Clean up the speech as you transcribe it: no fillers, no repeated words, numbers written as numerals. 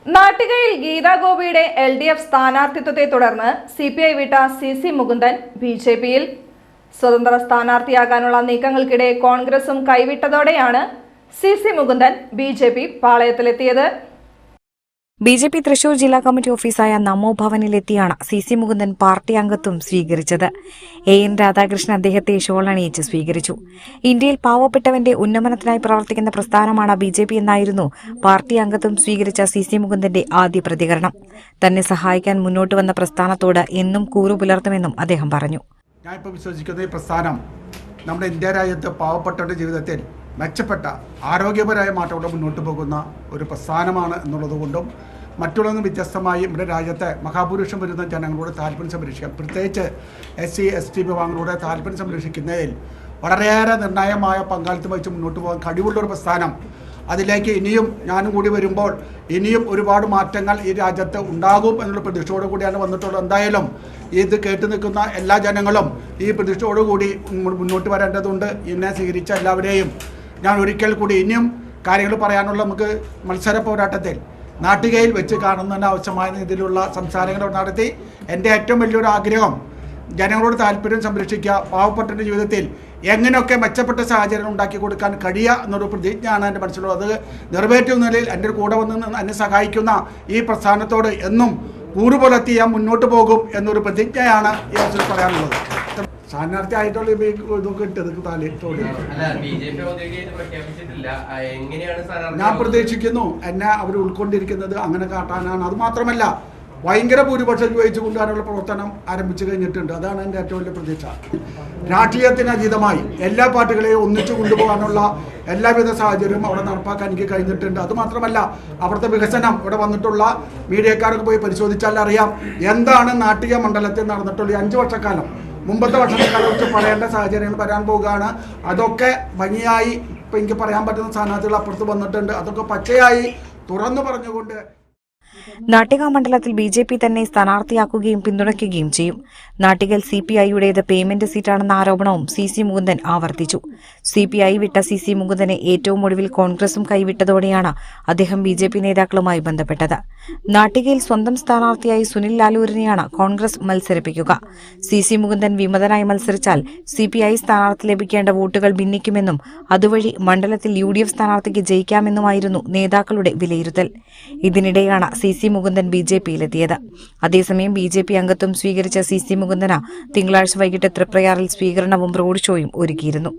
നാട്ടികയിൽ ഗീതാഗോപിയുടെ LDF സ്ഥാനാർത്ഥിത്വത്തെ തുടർന്ന് CPI വിട്ട CC Mukundan BJPയിൽ. സ്വതന്ത്ര സ്ഥാനാർത്ഥിയാകാനുള്ള നീക്കങ്ങൾക്കിടെ കോൺഗ്രസും കൈവിട്ടതോടെയാണ് CC Mukundan BJP പാളയത്തിലെത്തിയത്. BJP Thrissur ജില്ലാ കമ്മിറ്റി ഓഫീസായ നമോ ഭവനിലെത്തിയാണ് CC മുകുന്ദൻ പാർട്ടി അംഗത്വം സ്വീകരിച്ചത്. AN രാധാകൃഷ്ണൻ അദ്ദേഹത്തെ ഷോളണിയിച്ച് സ്വീകരിച്ചു. ഇന്ത്യയിൽ പാവപ്പെട്ടവന്റെ ഉന്നമനത്തിനായി പ്രവർത്തിക്കുന്ന പ്രസ്ഥാനമാണ് BJP എന്നായിരുന്നു പാർട്ടി അംഗത്വം സ്വീകരിച്ച CC മുകുന്ദന്റെ ആദ്യ പ്രതികരണം. തന്നെ സഹായിക്കാൻ മുന്നോട്ട് വന്ന പ്രസ്ഥാനത്തോട് എന്നും കൂറു പുലർത്തുമെന്നും അദ്ദേഹം പറഞ്ഞു. ഞാനിപ്പോൾ വിശ്വസിക്കുന്ന ഈ പ്രസ്ഥാനം നമ്മുടെ ഇന്ത്യ രാജ്യത്ത് പാവപ്പെട്ടവരുടെ ജീവിതത്തിൽ മെച്ചപ്പെട്ട ആരോഗ്യപരമായ മാറ്റത്തോടെ മുന്നോട്ട് പോകുന്ന ഒരു പ്രസ്ഥാനമാണ് എന്നുള്ളതുകൊണ്ടും മറ്റുള്ളതൊന്നും വ്യത്യസ്തമായി നമ്മുടെ രാജ്യത്തെ മഹാഭൂരിപക്ഷം വരുന്ന ജനങ്ങളോട് താല്പര്യം സംരക്ഷിക്കാം, പ്രത്യേകിച്ച് SC ST വിഭാഗങ്ങളുടെ താല്പര്യം സംരക്ഷിക്കുന്നതിൽ വളരെയേറെ നിർണായകമായ പങ്കാളിത്തം വഹിച്ച് മുന്നോട്ട് പോകാൻ കഴിവുള്ളൊരു പ്രസ്ഥാനം. അതിലേക്ക് ഇനിയും ഞാനും കൂടി വരുമ്പോൾ ഇനിയും ഒരുപാട് മാറ്റങ്ങൾ ഈ രാജ്യത്ത് ഉണ്ടാകും എന്നുള്ള പ്രതീക്ഷയോടു കൂടിയാണ് വന്നിട്ടുള്ളത്. എന്തായാലും ഇത് കേട്ടു നിൽക്കുന്ന എല്ലാ ജനങ്ങളും ഈ പ്രതീക്ഷയോടുകൂടി മുന്നോട്ട് വരേണ്ടതുണ്ട്. എന്നെ സ്വീകരിച്ച എല്ലാവരെയും ഞാൻ ഒരിക്കൽ കൂടി ഇനിയും കാര്യങ്ങൾ പറയാനുള്ള നമുക്ക് മത്സര പോരാട്ടത്തിൽ നാട്ടികയിൽ വെച്ച് കാണുന്നതിന് ആവശ്യമായ രീതിയിലുള്ള സംസാരങ്ങൾ നടത്തി എൻ്റെ ഏറ്റവും വലിയൊരു ആഗ്രഹം ജനങ്ങളോട് താല്പര്യം സംരക്ഷിക്കുക, പാവപ്പെട്ടവരുടെ ജീവിതത്തിൽ എങ്ങനെയൊക്കെ മെച്ചപ്പെട്ട സാഹചര്യം ഉണ്ടാക്കി കൊടുക്കാൻ കഴിയുക എന്നൊരു പ്രതിജ്ഞയാണ് എൻ്റെ മനസ്സിലുള്ളത്. അത് നിറവേറ്റുന്ന നിലയിൽ എൻ്റെ കൂടെ വന്ന് എന്നെ സഹായിക്കുന്ന ഈ പ്രസ്ഥാനത്തോട് എന്നും കൂറുപുലർത്തി ഞാൻ മുന്നോട്ട് പോകും എന്നൊരു പ്രതിജ്ഞയാണ് ഈ അവസരം പറയാനുള്ളത്. സ്ഥാനാർത്ഥി ആയിട്ടുള്ള ഇതൊക്കെ ഇട്ടത് ഞാൻ പ്രതീക്ഷിക്കുന്നു എന്നെ അവർ ഉൾക്കൊണ്ടിരിക്കുന്നത് അങ്ങനെ കാട്ടാനാണ്. അത് മാത്രമല്ല ഭയങ്കര ഭൂരിപക്ഷം ജയിച്ചു കൊണ്ടുവരാനുള്ള പ്രവർത്തനം ആരംഭിച്ചു കഴിഞ്ഞിട്ടുണ്ട്. അതാണ് എൻ്റെ ഏറ്റവും വലിയ പ്രതീക്ഷ. രാഷ്ട്രീയത്തിനതീതമായി എല്ലാ പാർട്ടികളെയും ഒന്നിച്ചു കൊണ്ടുപോകാനുള്ള എല്ലാവിധ സാഹചര്യവും അവിടെ നടപ്പാക്കാൻ എനിക്ക് കഴിഞ്ഞിട്ടുണ്ട്. അതുമാത്രമല്ല അവിടുത്തെ വികസനം ഇവിടെ വന്നിട്ടുള്ള മീഡിയക്കാർക്ക് പോയി പരിശോധിച്ചാൽ അറിയാം എന്താണ് നാട്ടിക മണ്ഡലത്തിൽ നടന്നിട്ടുള്ള 5 വർഷക്കാലം. മുമ്പത്തെ വർഷക്കാലം കുറിച്ച് പറയേണ്ട സാഹചര്യങ്ങൾ വരാൻ പോവുകയാണ്. അതൊക്കെ ഭംഗിയായി ഇപ്പം എനിക്ക് പറയാൻ പറ്റുന്ന സ്ഥാനാർത്ഥികൾ അപ്പുറത്ത് വന്നിട്ടുണ്ട്. അതൊക്കെ പച്ചയായി തുറന്നു പറഞ്ഞുകൊണ്ട് നാട്ടിക മണ്ഡലത്തിൽ BJP തന്നെ സ്ഥാനാർത്ഥിയാക്കുകയും പിന്തുണയ്ക്കുകയും ചെയ്യും. നാട്ടികയിൽ CPIയുടേത് പേയ്മെന്റ് സീറ്റാണെന്ന ആരോപണവും CC മുകുന്ദൻ ആവർത്തിച്ചു. CPI വിട്ട CC മുകുന്ദനെ ഏറ്റവും ഒടുവിൽ കോൺഗ്രസും കൈവിട്ടതോടെയാണ് അദ്ദേഹം BJP നേതാക്കളുമായി ബന്ധപ്പെട്ടത്. നാട്ടികയിൽ സ്വന്തം സ്ഥാനാർത്ഥിയായി സുനിൽ ലാലൂരിനെയാണ് കോൺഗ്രസ് മത്സരിപ്പിക്കുക. CC മുകുന്ദൻ വിമതനായി മത്സരിച്ചാൽ CPI സ്ഥാനാർത്ഥി ലഭിക്കേണ്ട വോട്ടുകൾ ഭിന്നിക്കുമെന്നും അതുവഴി മണ്ഡലത്തിൽ UDF സ്ഥാനാർത്ഥിക്ക് ജയിക്കാമെന്നുമായിരുന്നു നേതാക്കളുടെ വിലയിരുത്തൽ. ഇതിനിടെയാണ് CC മുകുന്ദൻ BJPയിലെത്തിയത്. അതേസമയം BJP അംഗത്വം സ്വീകരിച്ച CC മുകുന്ദന് തിങ്കളാഴ്ച വൈകിട്ട് തൃപ്രയാറിൽ സ്വീകരണവും റോഡ് ഷോയും ഒരുക്കിയിരുന്നു.